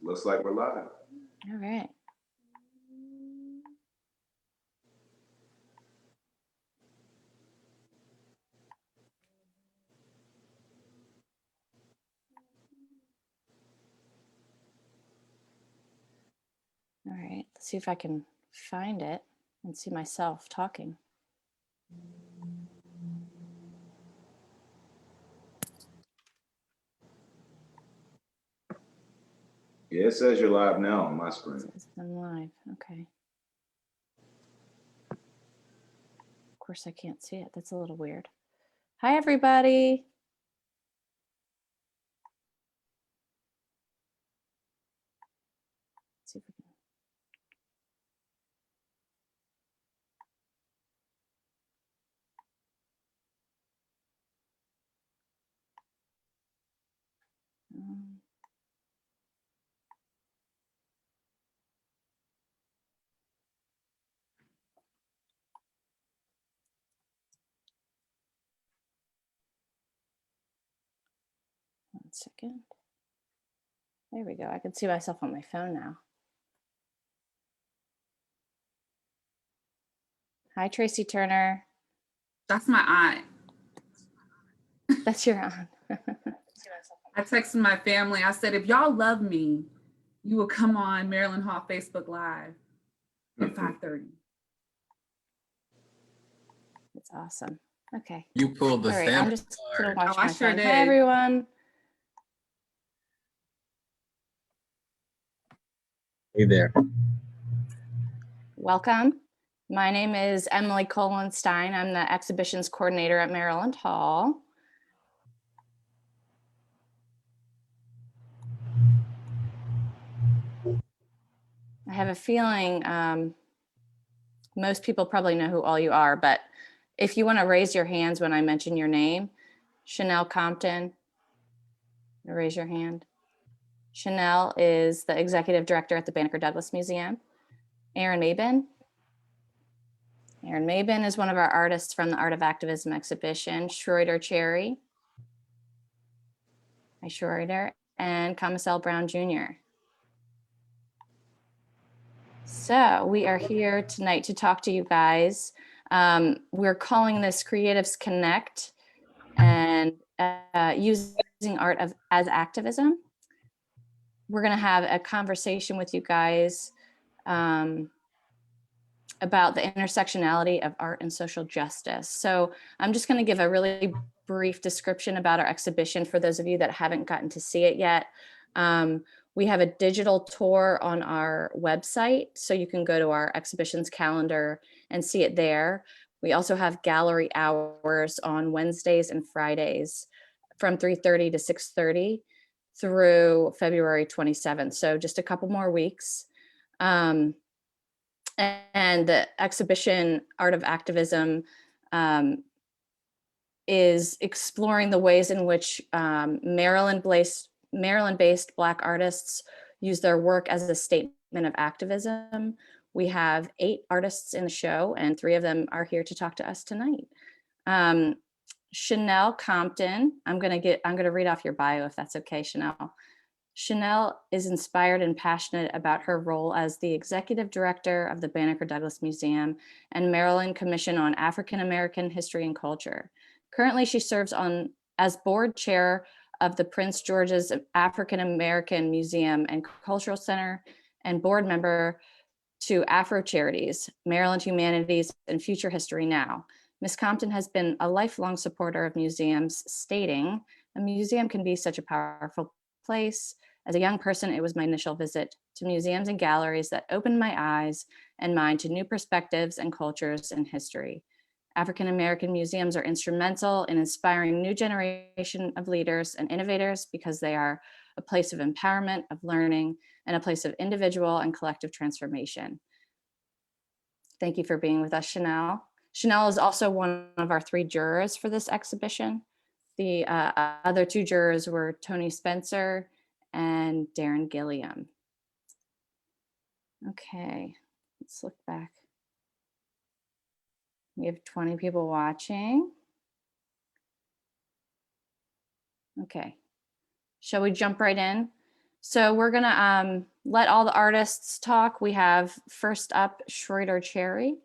Looks like we're live. All right. All right, let's see if I can find it and see myself talking. Yeah, it says you're live now on my screen. I'm live, okay. Of course I can't see it, that's a little weird. Hi, everybody. Let's see if we can. One second. There we go. I can see myself on my phone now. Hi, Tracy Turner. That's my aunt. That's your aunt. I texted my family. I said, if y'all love me, you will come on Maryland Hall Facebook Live at 5:30. That's awesome. Okay. You pulled the All right, I'm just gonna watch my sure phone. did. Hi, everyone. Hey there. Welcome. My name is Emily Kohlenstein. I'm the exhibitions coordinator at Maryland Hall. I have a feeling most people probably know who all you are, but if you want to raise your hands when I mention your name, Chanel Compton, raise your hand. Chanel is the executive director at the Banneker-Douglass Museum. Aaron Mabin. Aaron Mabin is one of our artists from the Art of Activism exhibition. Schroeder Cherry. Hi, Schroeder. And Comacell Brown Jr. So we are here tonight to talk to you guys. We're calling this Creatives Connect and using art as activism. We're going to have a conversation with you guys about the intersectionality of art and social justice. So I'm just going to give a really brief description about our exhibition for those of you that haven't gotten to see it yet. We have a digital tour on our website, so you can go to our exhibitions calendar and see it there. We also have gallery hours on Wednesdays and Fridays from 3:30 to 6:30 through February 27th. So just a couple more weeks. And the exhibition Art of Activism is exploring the ways in which Maryland-based Black artists use their work as a statement of activism. We have 8 artists in the show, and 3 of them are here to talk to us tonight. Chanel Compton, I'm gonna read off your bio if that's okay, Chanel. Chanel is inspired and passionate about her role as the executive director of the Banneker-Douglass Museum and Maryland Commission on African American History and Culture. Currently, she serves as board chair of the Prince George's African American Museum and Cultural Center and board member to Afro Charities, Maryland Humanities, and Future History Now. Ms. Compton has been a lifelong supporter of museums, stating, "A museum can be such a powerful place. As a young person, it was my initial visit to museums and galleries that opened my eyes and mind to new perspectives and cultures and history. African American museums are instrumental in inspiring new generation of leaders and innovators because they are a place of empowerment, of learning, and a place of individual and collective transformation." Thank you for being with us, Chanel. Chanel is also one of our 3 jurors for this exhibition. The other 2 jurors were Tony Spencer and Darren Gilliam. Okay, let's look back. We have 20 people watching. Okay, shall we jump right in? So we're gonna let all the artists talk. We have first up Schroeder Cherry.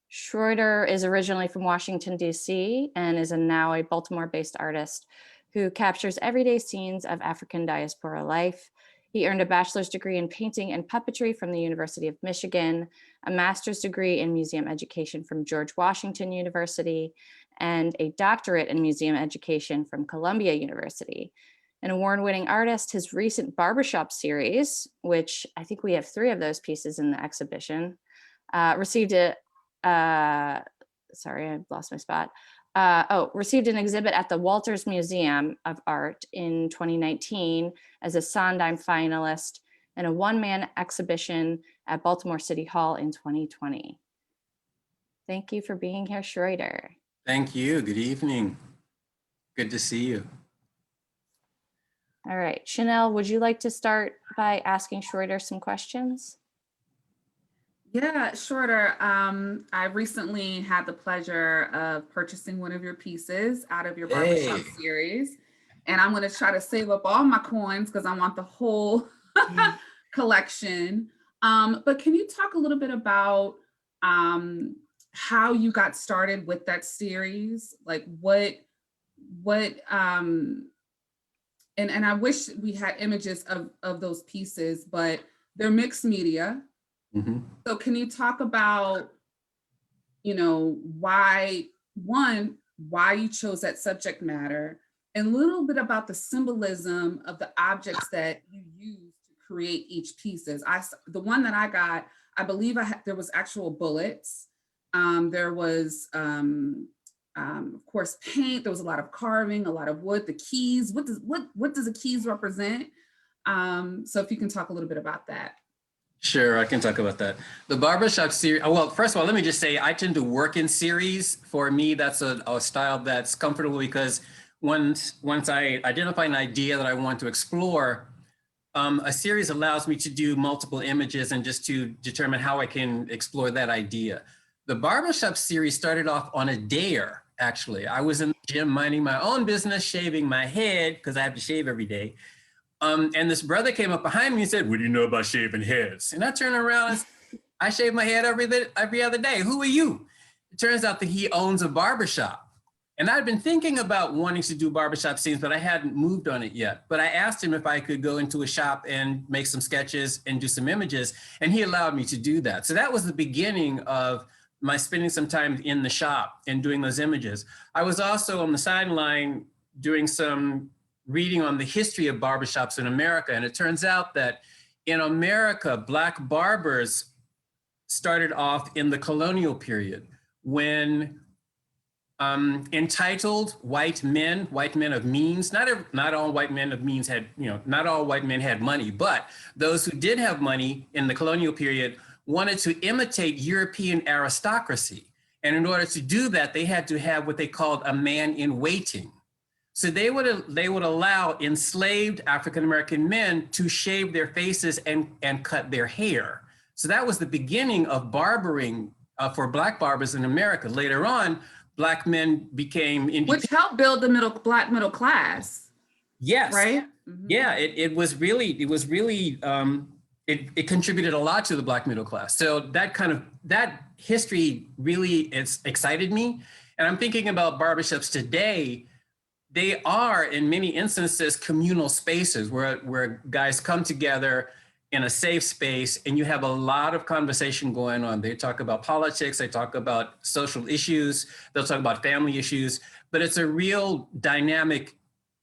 Schroeder is originally from Washington, D.C. and is now a Baltimore-based artist who captures everyday scenes of African diaspora life. He earned a bachelor's degree in painting and puppetry from the University of Michigan, a master's degree in museum education from George Washington University, and a doctorate in museum education from Columbia University. An award-winning artist, his recent Barbershop Series, which I think we have 3 of those pieces in the exhibition, received sorry, I lost my spot. Received an exhibit at the Walters Museum of Art in 2019 as a Sondheim finalist, and a one-man exhibition at Baltimore City Hall in 2020. Thank you for being here, Schroeder. Thank you. Good evening. Good to see you. All right, Chanel, would you like to start by asking Schroeder some questions? Yeah, Schroeder. I recently had the pleasure of purchasing one of your pieces out of your Barbershop series, and I'm going to try to save up all my coins because I want the whole collection. But can you talk a little bit about how you got started with that series? Like and I wish we had images of those pieces, but they're mixed media. Mm-hmm. So can you talk about, why you chose that subject matter, and a little bit about the symbolism of the objects that you use to create each pieces? The one that I got, I believe there was actual bullets. There was, of course, paint. There was a lot of carving, a lot of wood. The keys. What does the keys represent? So if you can talk a little bit about that. Sure, I can talk about that. The Barbershop Series, well, first of all, let me just say, I tend to work in series. For me, that's a style that's comfortable because once I identify an idea that I want to explore, a series allows me to do multiple images and just to determine how I can explore that idea. The Barbershop Series started off on a dare, actually. I was in the gym minding my own business, shaving my head, because I have to shave every day. And this brother came up behind me and said, "What do you know about shaving heads?" And I turned around and said, "I shave my head every other day. Who are you?" It turns out that he owns a barbershop. And I'd been thinking about wanting to do barbershop scenes, but I hadn't moved on it yet. But I asked him if I could go into a shop and make some sketches and do some images, and he allowed me to do that. So that was the beginning of my spending some time in the shop and doing those images. I was also on the sideline doing some reading on the history of barbershops in America. And it turns out that in America, Black barbers started off in the colonial period when entitled white men of means, not all white men of means had, not all white men had money, but those who did have money in the colonial period wanted to imitate European aristocracy. And in order to do that, they had to have what they called a man in waiting. So they would allow enslaved African-American men to shave their faces and cut their hair. So that was the beginning of barbering for Black barbers in America. Later on, Black men became independent. Which helped build the Black middle class. Yes. Right? Mm-hmm. Yeah, it contributed a lot to the Black middle class. So that history really excited me. And I'm thinking about barbershops today. They are, in many instances, communal spaces where guys come together in a safe space and you have a lot of conversation going on. They talk about politics, they talk about social issues, they'll talk about family issues, but it's a real dynamic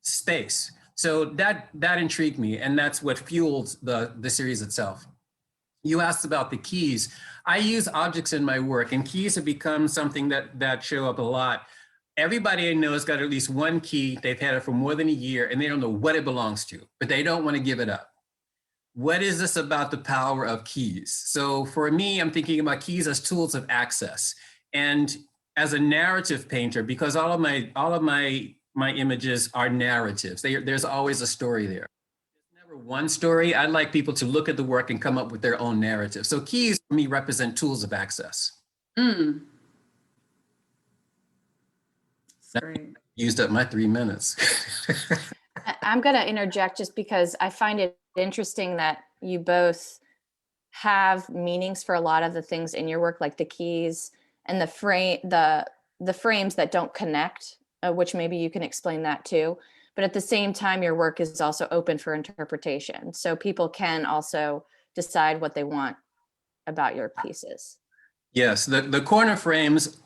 space. So that intrigued me, and that's what fueled the series itself. You asked about the keys. I use objects in my work, and keys have become something that show up a lot. Everybody I know has got at least one key. They've had it for more than a year and they don't know what it belongs to, but they don't want to give it up. What is this about the power of keys? So for me, I'm thinking about keys as tools of access. And as a narrative painter, because all of my images are narratives, there's always a story there. There's never one story. I'd like people to look at the work and come up with their own narrative. So keys for me represent tools of access. Mm. Great. Used up my 3 minutes. I'm going to interject just because I find it interesting that you both have meanings for a lot of the things in your work, like the keys and the frames that don't connect, which maybe you can explain that too. But at the same time, your work is also open for interpretation. So people can also decide what they want about your pieces. Yes, the corner frames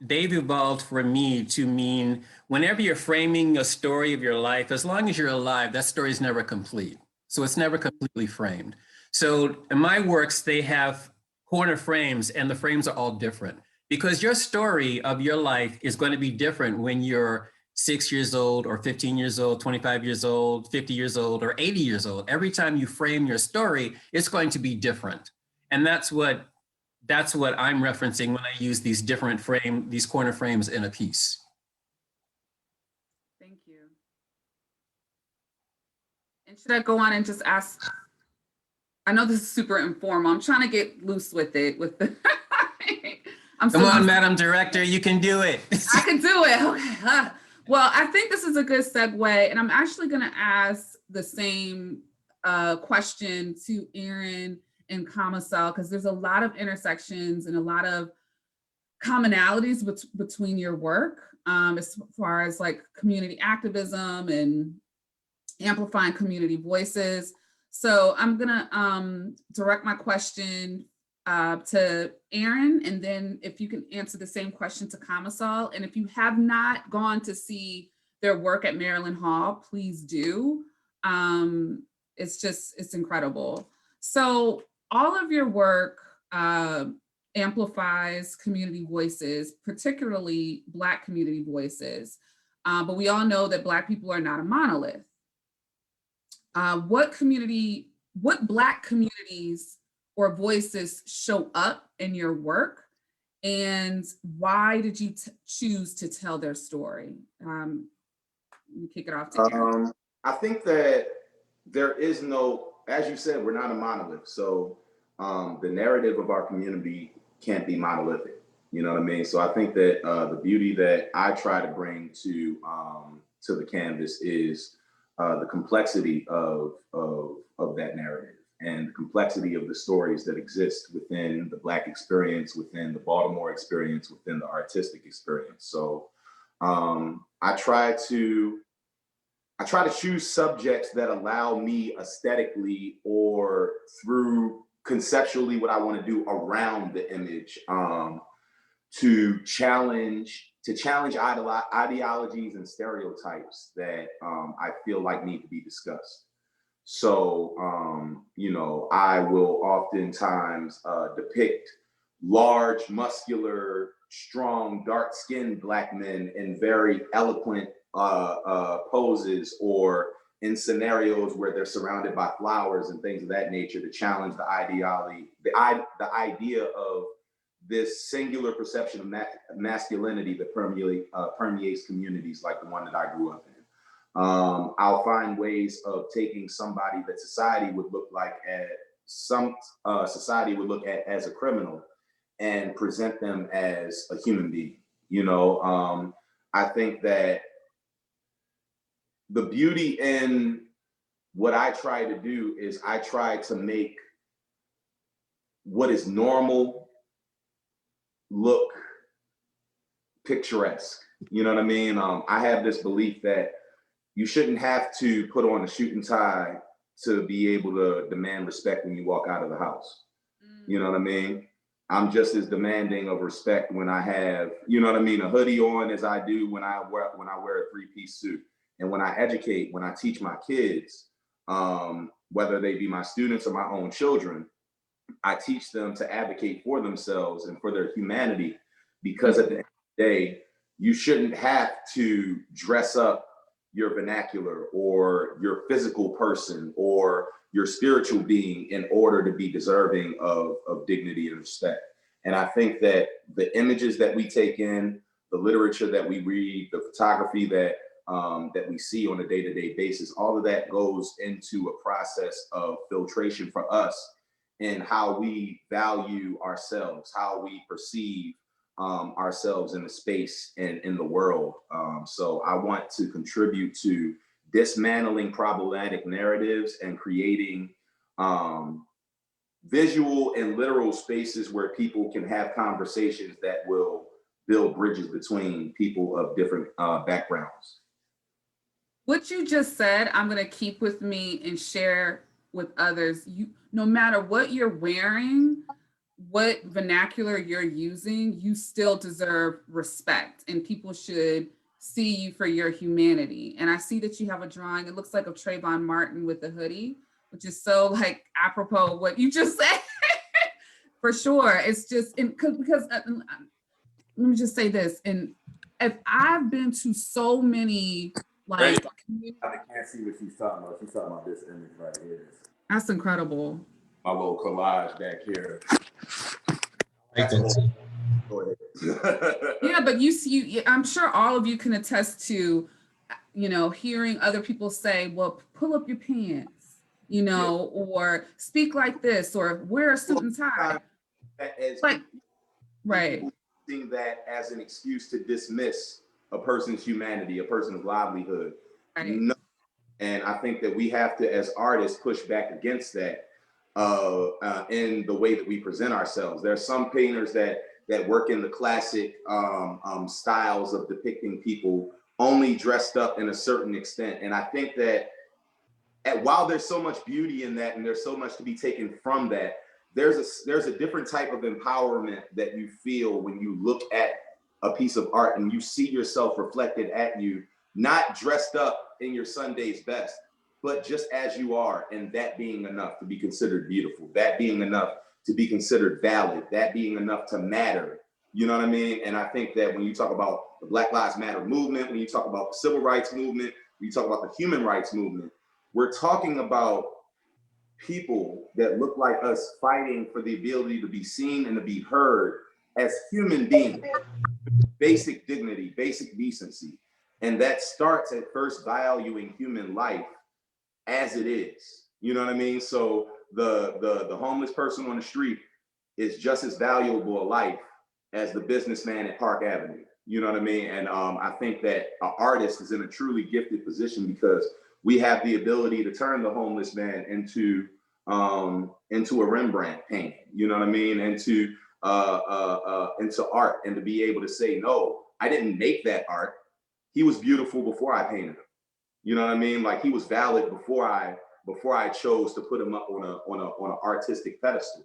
they've evolved for me to mean whenever you're framing a story of your life, as long as you're alive, that story is never complete. So it's never completely framed. So in my works, they have corner frames and the frames are all different because your story of your life is going to be different when you're 6 years old or 15 years old, 25 years old, 50 years old, or 80 years old. Every time you frame your story, it's going to be different. And that's what I'm referencing when I use these these corner frames in a piece. Thank you. And should I go on and just ask, I know this is super informal. I'm trying to get loose with it, Come on, Madam Director, you can do it. I can do it. Okay. Well, I think this is a good segue, and I'm actually going to ask the same question to Aaron and Comacell, because there's a lot of intersections and a lot of commonalities between your work as far as like community activism and amplifying community voices. So I'm gonna direct my question to Aaron, and then if you can answer the same question to Comacell. And if you have not gone to see their work at Maryland Hall, please do. It's incredible. So all of your work amplifies community voices, particularly Black community voices. But we all know that Black people are not a monolith. What Black communities or voices show up in your work, and why did you choose to tell their story? Let me kick it off to Aaron. I think that there is no, as you said, we're not a monolith. So the narrative of our community can't be monolithic. You know what I mean? So I think that the beauty that I try to bring to the canvas is the complexity of that narrative and the complexity of the stories that exist within the Black experience, within the Baltimore experience, within the artistic experience. So I try to choose subjects that allow me aesthetically or through conceptually what I want to do around the image to challenge ideologies and stereotypes that I feel like need to be discussed. So, you know, I will oftentimes depict large, muscular, strong, dark-skinned Black men in very eloquent poses, or in scenarios where they're surrounded by flowers and things of that nature, to challenge the ideology, the idea of this singular perception of masculinity that permeates communities like the one that I grew up in. I'll find ways of taking somebody that society would look at as a criminal and present them as a human being. You know, I think that the beauty in what I try to do is I try to make what is normal look picturesque. You know what I mean? I have this belief that you shouldn't have to put on a suit and tie to be able to demand respect when you walk out of the house. You know what I mean? I'm just as demanding of respect when I have, you know what I mean, a hoodie on as I do when I wear a three-piece suit. And when I educate, when I teach my kids, whether they be my students or my own children, I teach them to advocate for themselves and for their humanity, because at the end of the day, you shouldn't have to dress up your vernacular or your physical person or your spiritual being in order to be deserving of dignity and respect. And I think that the images that we take in, the literature that we read, the photography that we see on a day-to-day basis, all of that goes into a process of filtration for us in how we value ourselves, how we perceive ourselves in the space and in the world. So I want to contribute to dismantling problematic narratives and creating visual and literal spaces where people can have conversations that will build bridges between people of different backgrounds. What you just said, I'm going to keep with me and share with others. No matter what you're wearing, what vernacular you're using, you still deserve respect, and people should see you for your humanity. And I see that you have a drawing. It looks like of Trayvon Martin with the hoodie, which is so like apropos of what you just said. For sure. It's just because let me just say this. And if I've been to so many like, I can't see what she's talking about. She's talking about this image right here. That's incredible. My little collage back here. Go ahead. Yeah, but you see, I'm sure all of you can attest to, you know, hearing other people say, well, pull up your pants, you know, or speak like this, or wear a suit and tie. Like, right. Seeing that as an excuse to dismiss a person's humanity, a person's livelihood. Right. No. And I think that we have to, as artists, push back against that in the way that we present ourselves. There are some painters that work in the classic styles of depicting people only dressed up in a certain extent. And I think that while there's so much beauty in that and there's so much to be taken from that, there's a different type of empowerment that you feel when you look at a piece of art and you see yourself reflected at you, not dressed up in your Sunday's best, but just as you are, and that being enough to be considered beautiful, that being enough to be considered valid, that being enough to matter. You know what I mean? And I think that when you talk about the Black Lives Matter movement, when you talk about the civil rights movement, when you talk about the human rights movement, we're talking about people that look like us fighting for the ability to be seen and to be heard as human beings, basic dignity, basic decency. And that starts at first valuing human life as it is. You know what I mean? So the homeless person on the street is just as valuable a life as the businessman at Park Avenue. You know what I mean? And I think that an artist is in a truly gifted position because we have the ability to turn the homeless man into a Rembrandt painting. You know what I mean? Into art, and to be able to say, no, I didn't make that art. He was beautiful before I painted him. You know what I mean? Like, he was valid before I chose to put him up on an artistic pedestal.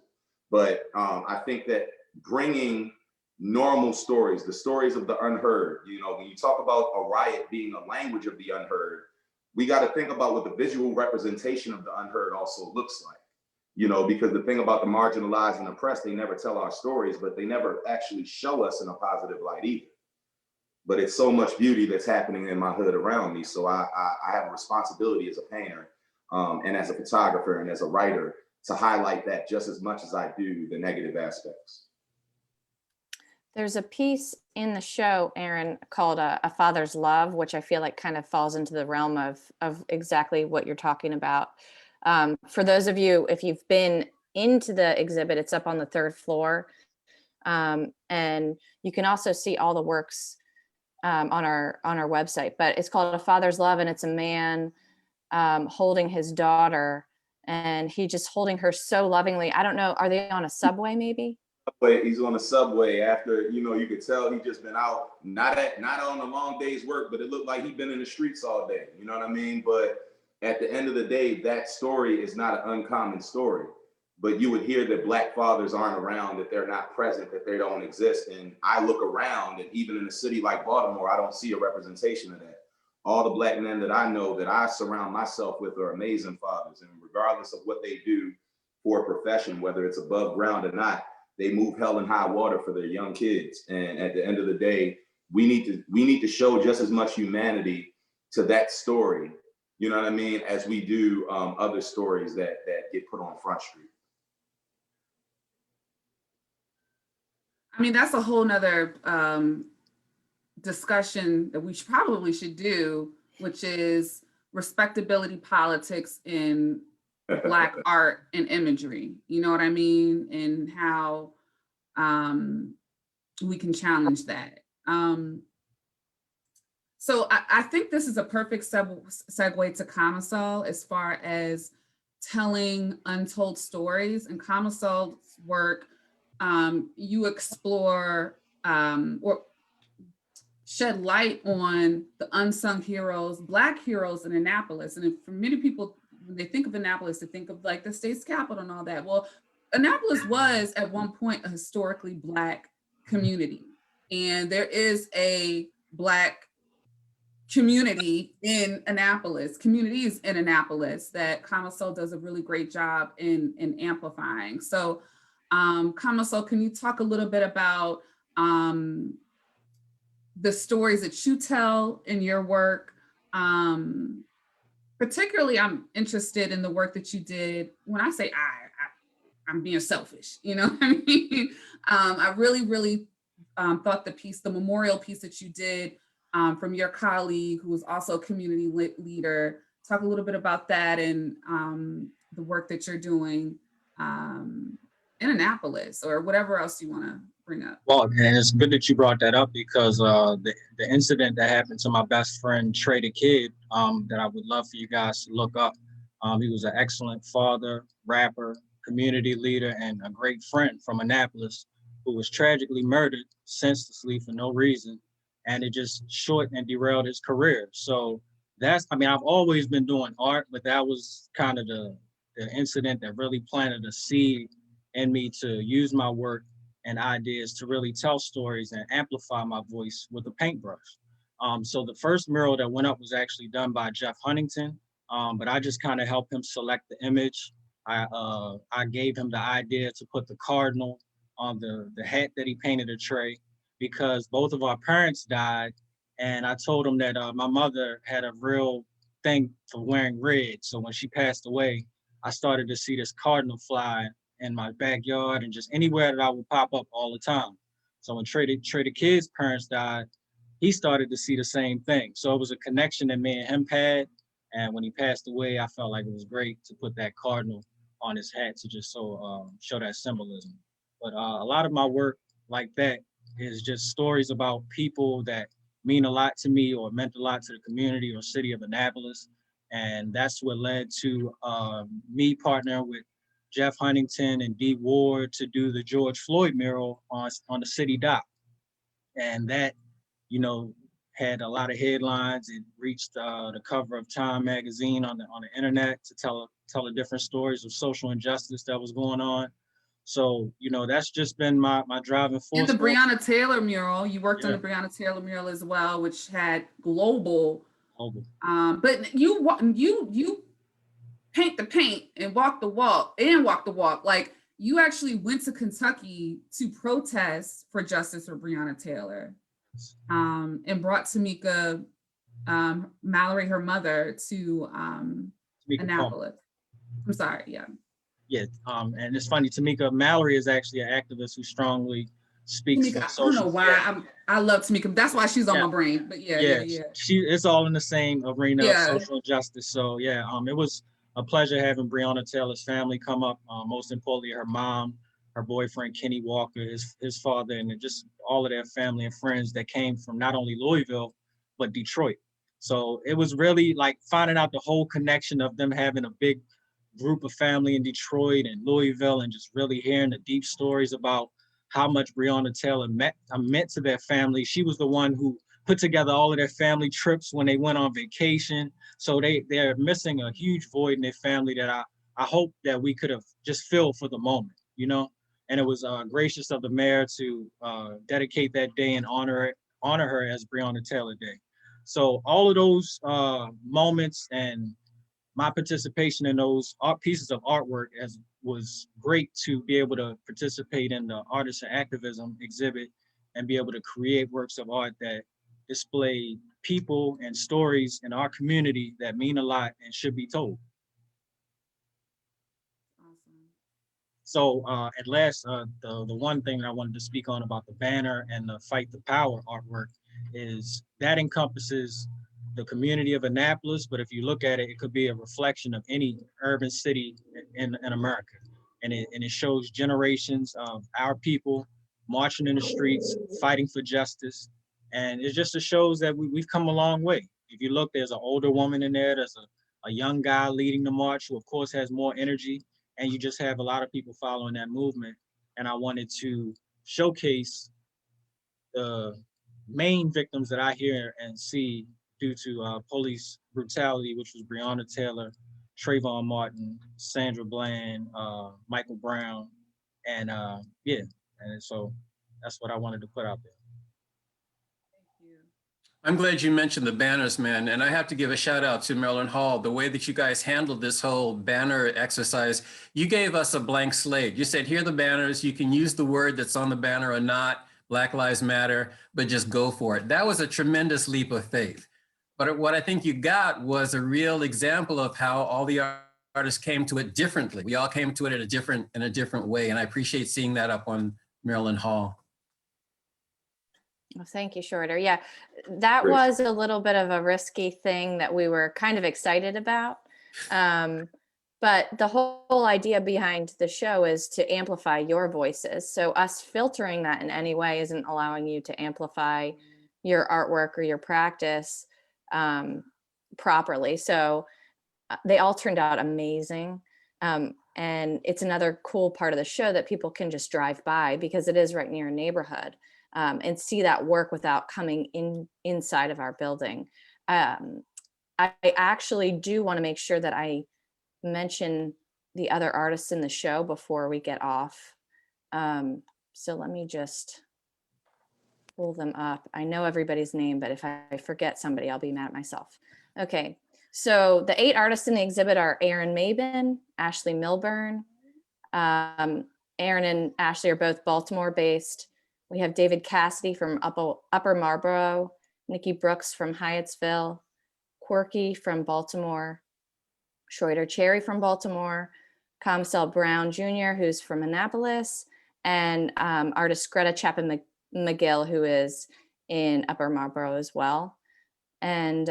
But I think that bringing normal stories, the stories of the unheard, you know, when you talk about a riot being a language of the unheard, we got to think about what the visual representation of the unheard also looks like. You know, because the thing about the marginalized and oppressed, they never tell our stories, but they never actually show us in a positive light either. But it's so much beauty that's happening in my hood around me. So I have a responsibility as a painter and as a photographer and as a writer to highlight that just as much as I do the negative aspects. There's a piece in the show, Aaron, called A Father's Love, which I feel like kind of falls into the realm of exactly what you're talking about. For those of you, if you've been into the exhibit, it's up on the 3rd floor. And you can also see all the works on our website, but it's called A Father's Love, and it's a man holding his daughter, and he just holding her so lovingly. I don't know, are they on a subway maybe? He's on a subway after, you know, you could tell he just been out, not on a long day's work, but it looked like he'd been in the streets all day. You know what I mean? But at the end of the day, that story is not an uncommon story. But you would hear that Black fathers aren't around, that they're not present, that they don't exist. And I look around, and even in a city like Baltimore, I don't see a representation of that. All the Black men that I know, that I surround myself with, are amazing fathers. And regardless of what they do for a profession, whether it's above ground or not, they move hell and high water for their young kids. And at the end of the day, we need to show just as much humanity to that story, you know what I mean, as we do other stories that get put on Front Street. I mean, that's a whole nother discussion that we probably should do, which is respectability politics in Black art and imagery. You know what I mean? And how we can challenge that. So I think this is a perfect segue to Comacell as far as telling untold stories. In Comacell's work, you explore or shed light on the unsung heroes, Black heroes in Annapolis. And for many people, when they think of Annapolis, they think of like the state's capital and all that. Well, Annapolis was at one point a historically Black community. And there is a Black communities in Annapolis that Comacell does a really great job in amplifying. So Comacell, can you talk a little bit about the stories that you tell in your work? Particularly, I'm interested in the work that you did. When I say I'm being selfish, you know what I mean? I really thought the memorial piece that you did from your colleague, who was also a community leader, talk a little bit about that and the work that you're doing in Annapolis, or whatever else you want to bring up. Well, and it's good that you brought that up, because the incident that happened to my best friend, Trey the Kid, that I would love for you guys to look up. He was an excellent father, rapper, community leader, and a great friend from Annapolis, who was tragically murdered senselessly for no reason. And it just short and derailed his career. So I've always been doing art, but that was kind of the incident that really planted a seed in me to use my work and ideas to really tell stories and amplify my voice with a paintbrush. So the first mural that went up was actually done by Jeff Huntington, but I just kind of helped him select the image. I gave him the idea to put the cardinal on the hat that he painted a Trey, because both of our parents died. And I told him that my mother had a real thing for wearing red. So when she passed away, I started to see this cardinal fly in my backyard and just anywhere that I would pop up all the time. So when Trey the Kid's parents died, he started to see the same thing. So it was a connection that me and him had. And when he passed away, I felt like it was great to put that cardinal on his hat to just show that symbolism. But a lot of my work like that is just stories about people that mean a lot to me or meant a lot to the community or city of Annapolis. And that's what led to me partnering with Jeff Huntington and Dee Ward to do the George Floyd mural on the city dock. And that, had a lot of headlines. It reached the cover of Time magazine on the internet to tell the different stories of social injustice that was going on. So, that's just been my driving force. And the Breonna Taylor mural, you worked on the Breonna Taylor mural as well, which had global. But you paint the paint and walk the walk. Like, you actually went to Kentucky to protest for justice for Breonna Taylor, and brought Tamika Mallory, her mother, to Annapolis. I'm sorry, yeah. Yeah, and it's funny, Tamika Mallory is actually an activist who strongly speaks Tamika, for social. I don't know why I love Tamika. That's why she's on my brain. But yeah. It's all in the same arena of social justice. So it was a pleasure having Breonna Taylor's family come up. Most importantly, her mom, her boyfriend Kenny Walker, his father, and just all of their family and friends that came from not only Louisville but Detroit. So it was really like finding out the whole connection of them having a big group of family in Detroit and Louisville, and just really hearing the deep stories about how much Breonna Taylor meant to their family. She was the one who put together all of their family trips when they went on vacation. So they're missing a huge void in their family that I hope that we could have just filled for the moment, And it was gracious of the mayor to dedicate that day and honor her as Breonna Taylor Day. So all of those moments and my participation in those pieces of artwork was great to be able to participate in the Artists and Activism exhibit and be able to create works of art that display people and stories in our community that mean a lot and should be told. Awesome. So at last, the one thing that I wanted to speak on about the banner and the Fight the Power artwork is that encompasses the community of Annapolis, but if you look at it, it could be a reflection of any urban city in America. And it shows generations of our people marching in the streets, fighting for justice, And it just shows that we've come a long way. If you look, there's an older woman in there, there's a young guy leading the march who of course has more energy, and you just have a lot of people following that movement. And I wanted to showcase the main victims that I hear and see due to police brutality, which was Breonna Taylor, Trayvon Martin, Sandra Bland, Michael Brown, and yeah, and so that's what I wanted to put out there. I'm glad you mentioned the banners, man. And I have to give a shout out to Maryland Hall. The way that you guys handled this whole banner exercise, you gave us a blank slate. You said, here are the banners. You can use the word that's on the banner or not, Black Lives Matter, but just go for it. That was a tremendous leap of faith. But what I think you got was a real example of how all the artists came to it differently. We all came to it in a different way. And I appreciate seeing that up on Maryland Hall. Well, thank you, Schroeder. Yeah, that Great. was a little bit of a risky thing that we were kind of excited about. But the whole idea behind the show is to amplify your voices. So us filtering that in any way isn't allowing you to amplify your artwork or your practice properly. So they all turned out amazing. And it's another cool part of the show that people can just drive by because it is right near a neighborhood. And see that work without coming inside of our building. I actually do want to make sure that I mention the other artists in the show before we get off. So let me just pull them up. I know everybody's name, but if I forget somebody, I'll be mad at myself. Okay, so the 8 artists in the exhibit are Aaron Mabin, Ashley Milburn. Aaron and Ashley are both Baltimore based. We have David Cassidy from Upper Marlboro, Nikki Brooks from Hyattsville, Quirky from Baltimore, Schroeder Cherry from Baltimore, Comacell Brown Jr., who's from Annapolis, and artist Greta Chapin McGill, who is in Upper Marlboro as well. And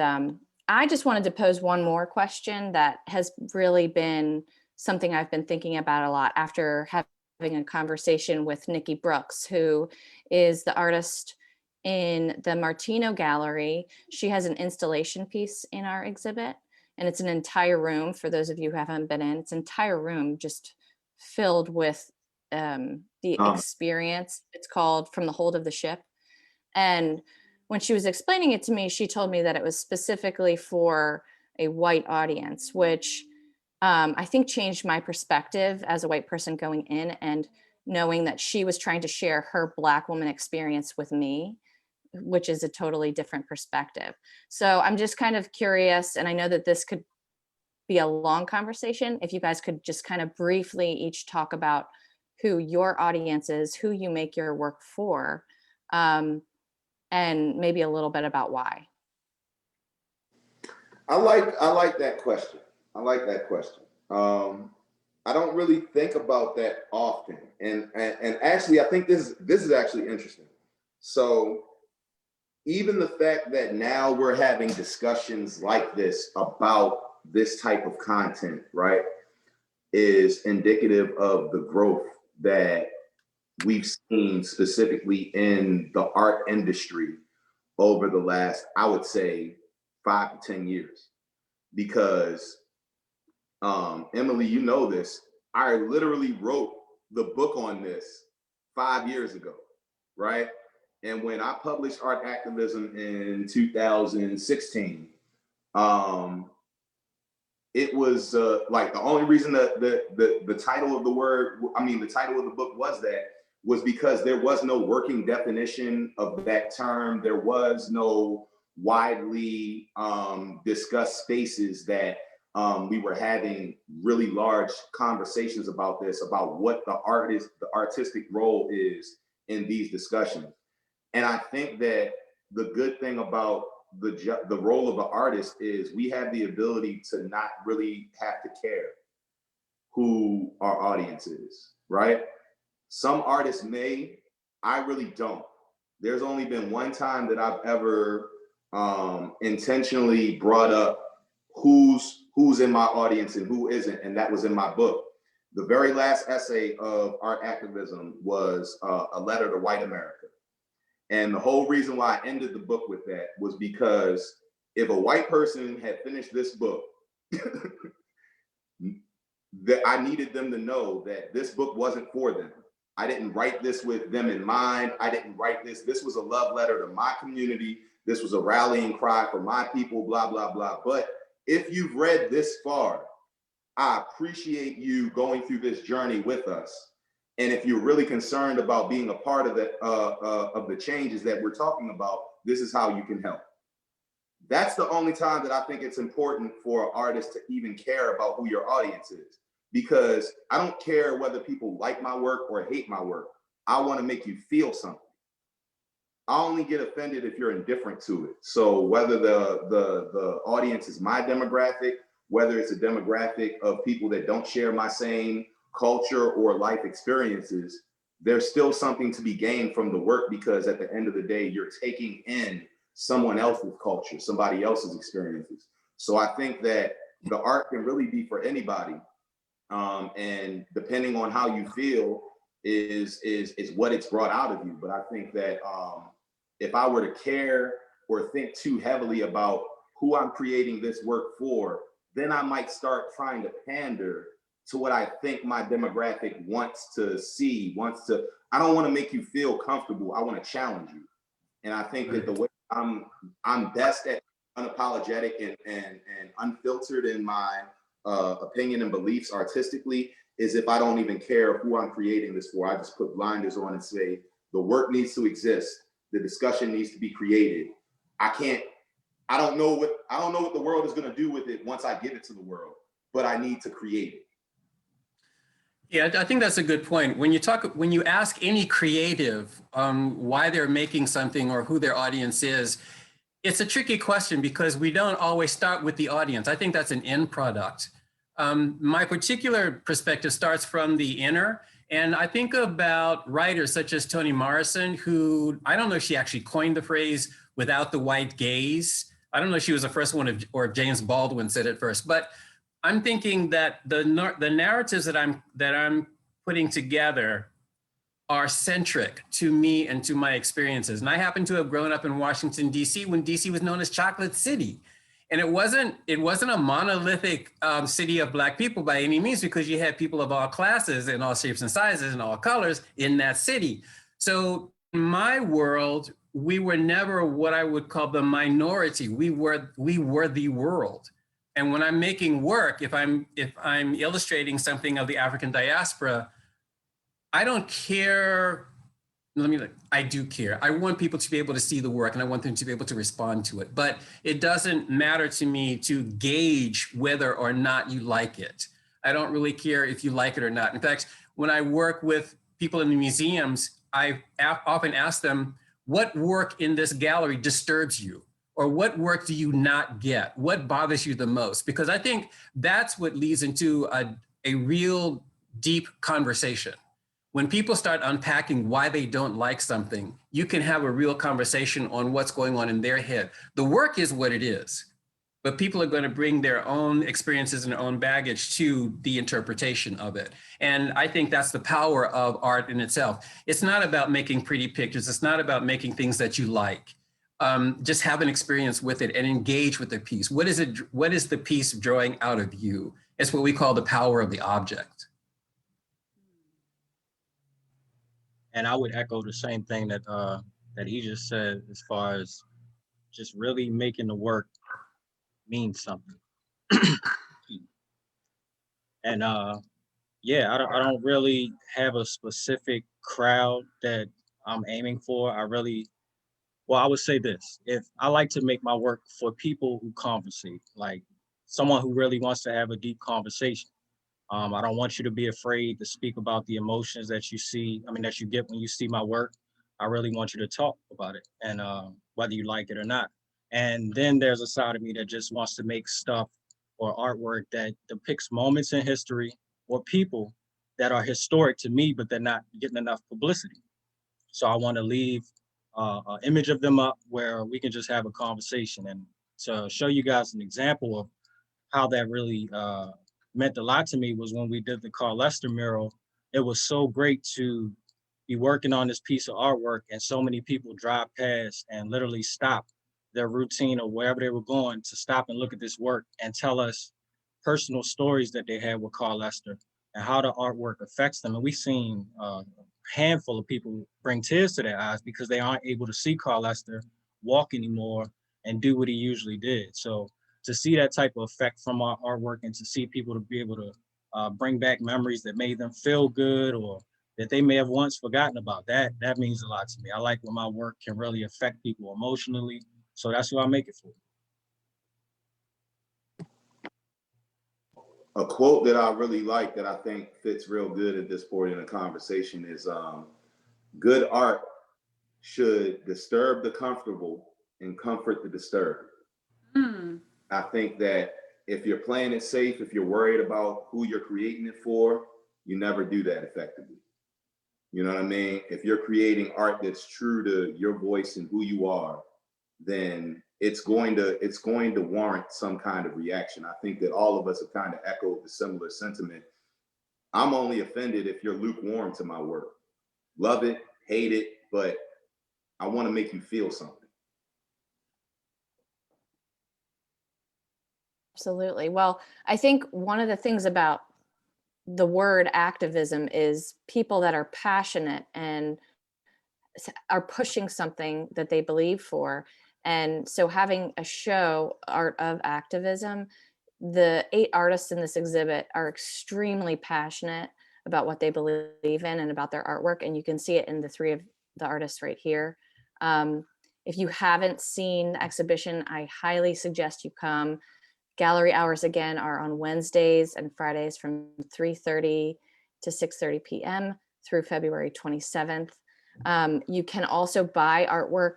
I just wanted to pose one more question that has really been something I've been thinking about a lot after having a conversation with Nikki Brooks, who is the artist in the Martino gallery. She has an installation piece in our exhibit, and it's an entire room. For those of you who haven't been in, it's an entire room just filled with the experience. It's called From the Hold of the Ship. And when she was explaining it to me, she told me that it was specifically for a white audience, which I think changed my perspective as a white person going in and knowing that she was trying to share her Black woman experience with me, which is a totally different perspective. So I'm just kind of curious, and I know that this could be a long conversation. If you guys could just kind of briefly each talk about who your audience is, who you make your work for, and maybe a little bit about why. I like that question. I like that question. I don't really think about that often, and actually, I think this is actually interesting. So, even the fact that now we're having discussions like this about this type of content, right, is indicative of the growth that we've seen specifically in the art industry over the last, I would say, 5 to 10 years, because Emily, you know this, I literally wrote the book on this 5 years ago, right? And when I published Art Activism in 2016, it was like the only reason that the title of the title of the book was because there was no working definition of that term. There was no widely discussed spaces that we were having really large conversations about this, about what the artistic role is in these discussions. And I think that the good thing about the role of the artist is we have the ability to not really have to care who our audience is, right? Some artists may, I really don't. There's only been one time that I've ever intentionally brought up who's in my audience and who isn't, and that was in my book. The very last essay of Art Activism was a letter to white America. And the whole reason why I ended the book with that was because if a white person had finished this book, that I needed them to know that this book wasn't for them. I didn't write this with them in mind. I didn't write this. This was a love letter to my community. This was a rallying cry for my people, blah, blah, blah. But if you've read this far, I appreciate you going through this journey with us. And if you're really concerned about being a part of the changes that we're talking about, this is how you can help. That's the only time that I think it's important for an artist to even care about who your audience is. Because I don't care whether people like my work or hate my work. I want to make you feel something. I only get offended if you're indifferent to it. So whether the audience is my demographic, whether it's a demographic of people that don't share my same culture or life experiences, there's still something to be gained from the work, because at the end of the day, you're taking in someone else's culture, somebody else's experiences. So I think that the art can really be for anybody. And depending on how you feel is what it's brought out of you. But I think that if I were to care or think too heavily about who I'm creating this work for, then I might start trying to pander to what I think my demographic wants to see, I don't want to make you feel comfortable. I want to challenge you. And I think that the way I'm best at unapologetic and unfiltered in my opinion and beliefs artistically is if I don't even care who I'm creating this for. I just put blinders on and say, the work needs to exist. The discussion needs to be created. I don't know what the world is going to do with it once I give it to the world, but I need to create it. Yeah, I think that's a good point. When you ask any creative why they're making something or who their audience is, it's a tricky question because we don't always start with the audience. I think that's an end product. My particular perspective starts from the inner, and I think about writers such as Toni Morrison, who, I don't know if she actually coined the phrase without the white gaze. I don't know if she was the first one or if James Baldwin said it first, but I'm thinking that the narratives that I'm putting together are centric to me and to my experiences. And I happen to have grown up in Washington, D.C. when D.C. was known as Chocolate City. And it wasn't a monolithic city of Black people by any means, because you had people of all classes and all shapes and sizes and all colors in that city. So in my world, we were never what I would call the minority. We were the world. And when I'm making work, if I'm illustrating something of the African diaspora, I don't care. I do care. I want people to be able to see the work and I want them to be able to respond to it. But it doesn't matter to me to gauge whether or not you like it. I don't really care if you like it or not. In fact, when I work with people in the museums, I often ask them, what work in this gallery disturbs you? Or what work do you not get? What bothers you the most? Because I think that's what leads into a real deep conversation. When people start unpacking why they don't like something, you can have a real conversation on what's going on in their head. The work is what it is, but people are going to bring their own experiences and their own baggage to the interpretation of it. And I think that's the power of art in itself. It's not about making pretty pictures. It's not about making things that you like. Just have an experience with it and engage with the piece. What is the piece drawing out of you? It's what we call the power of the object. And I would echo the same thing that he just said, as far as just really making the work mean something. And yeah, I don't really have a specific crowd that I'm aiming for. I would say this: if I like to make my work for people who conversate, like someone who really wants to have a deep conversation. I don't want you to be afraid to speak about the emotions that you get when you see my work. I really want you to talk about it, and whether you like it or not. And then there's a side of me that just wants to make stuff or artwork that depicts moments in history or people that are historic to me, but they're not getting enough publicity. So I want to leave an image of them up where we can just have a conversation. And to show you guys an example of how that really meant a lot to me was when we did the Carl Lester mural. It was so great to be working on this piece of artwork and so many people drive past and literally stop their routine or wherever they were going to stop and look at this work and tell us personal stories that they had with Carl Lester and how the artwork affects them. And we've seen a handful of people bring tears to their eyes because they aren't able to see Carl Lester walk anymore and do what he usually did. So to see that type of effect from our artwork and to see people to be able to bring back memories that made them feel good or that they may have once forgotten about, that means a lot to me. I like when my work can really affect people emotionally. So that's what I make it for. A quote that I really like that I think fits real good at this point in the conversation is good art should disturb the comfortable and comfort the disturbed. I think that if you're playing it safe, if you're worried about who you're creating it for, you never do that effectively. You know what I mean? If you're creating art that's true to your voice and who you are, then it's going to warrant some kind of reaction. I think that all of us have kind of echoed the similar sentiment. I'm only offended if you're lukewarm to my work. Love it, hate it, but I want to make you feel something. Absolutely. Well, I think one of the things about the word activism is people that are passionate and are pushing something that they believe for. And so having a show, Art of Activism, the 8 artists in this exhibit are extremely passionate about what they believe in and about their artwork. And you can see it in the 3 of the artists right here. If you haven't seen the exhibition, I highly suggest you come. Gallery hours again are on Wednesdays and Fridays from 3:30 to 6:30 p.m. through February 27th. You can also buy artwork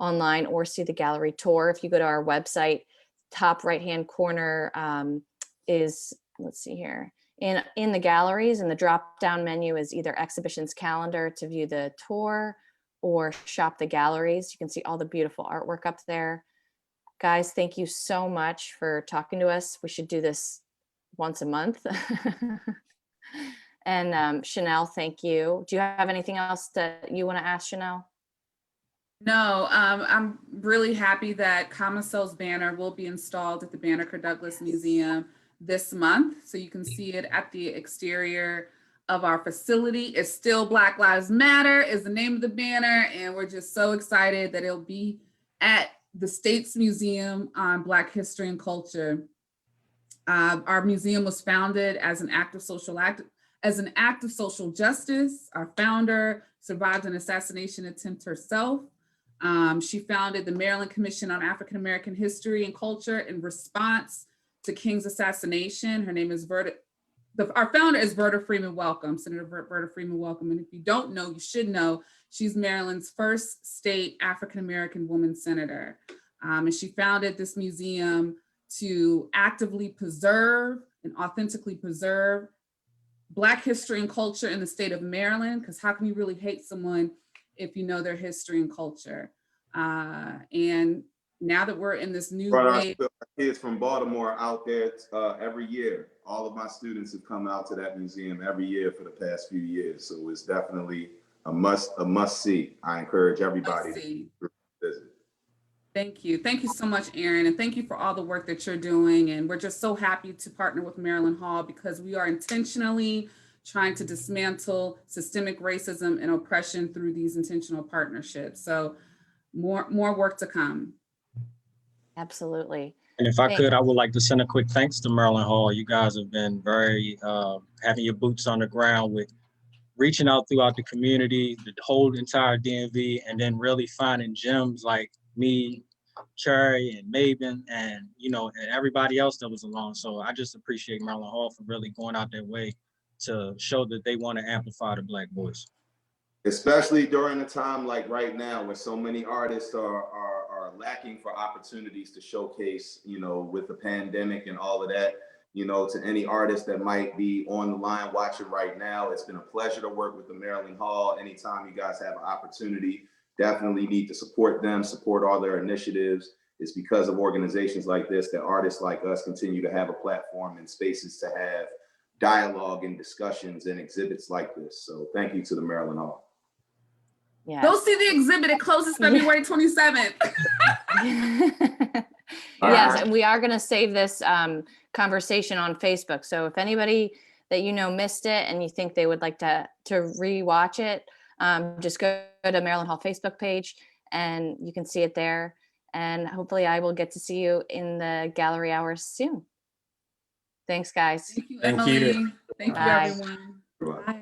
online or see the gallery tour. If you go to our website, top right-hand corner is, let's see here, in the galleries, and the drop-down menu is either exhibitions calendar to view the tour or shop the galleries. You can see all the beautiful artwork up there. Guys, thank you so much for talking to us. We should do this once a month. And Chanel, thank you. Do you have anything else that you want to ask, Chanel? No, I'm really happy that Comacell's banner will be installed at the Banneker-Douglass Museum this month. So you can see it at the exterior of our facility. It's still Black Lives Matter is the name of the banner. And we're just so excited that it'll be at the State's Museum on Black History and Culture. Our museum was founded as an act of social justice. Our founder survived an assassination attempt herself. She founded the Maryland Commission on African American History and Culture in response to King's assassination. Her name is our founder is Verta Freeman Welcome, Senator Verta Freeman Welcome. And if you don't know, you should know, she's Maryland's first state African American woman senator. And she founded this museum to actively preserve and authentically preserve Black history and culture in the state of Maryland, because how can you really hate someone if you know their history and culture? And now that we're in this new wave, our kids from Baltimore out there every year. All of my students have come out to that museum every year for the past few years. So it's definitely a must see. I encourage everybody to visit. Thank you. Thank you so much, Aaron. And thank you for all the work that you're doing. And we're just so happy to partner with Maryland Hall because we are intentionally trying to dismantle systemic racism and oppression through these intentional partnerships. So more work to come. Absolutely. And if I could, I would like to send a quick thanks to Maryland Hall. You guys have been very, having your boots on the ground with reaching out throughout the community, the whole entire DMV, and then really finding gems like me, Cherry, and Mabin, and and everybody else that was along. So I just appreciate Maryland Hall for really going out their way to show that they want to amplify the Black voice. Especially during a time like right now where so many artists are lacking for opportunities to showcase, with the pandemic and all of that. To any artist that might be on the line watching right now, it's been a pleasure to work with the Maryland Hall. Anytime you guys have an opportunity, definitely need to support them, support all their initiatives. It's because of organizations like this that artists like us continue to have a platform and spaces to have dialogue and discussions and exhibits like this. So thank you to the Maryland Hall. Yeah. Go see the exhibit. It closes February 27th. Yes, and we are going to save this conversation on Facebook. So if anybody that you know missed it and you think they would like to rewatch it, just go to Maryland Hall Facebook page and you can see it there. And hopefully I will get to see you in the gallery hours soon. Thanks, guys. Thank you, Thank Emily. you. Thank you, Bye. everyone. Right. Bye.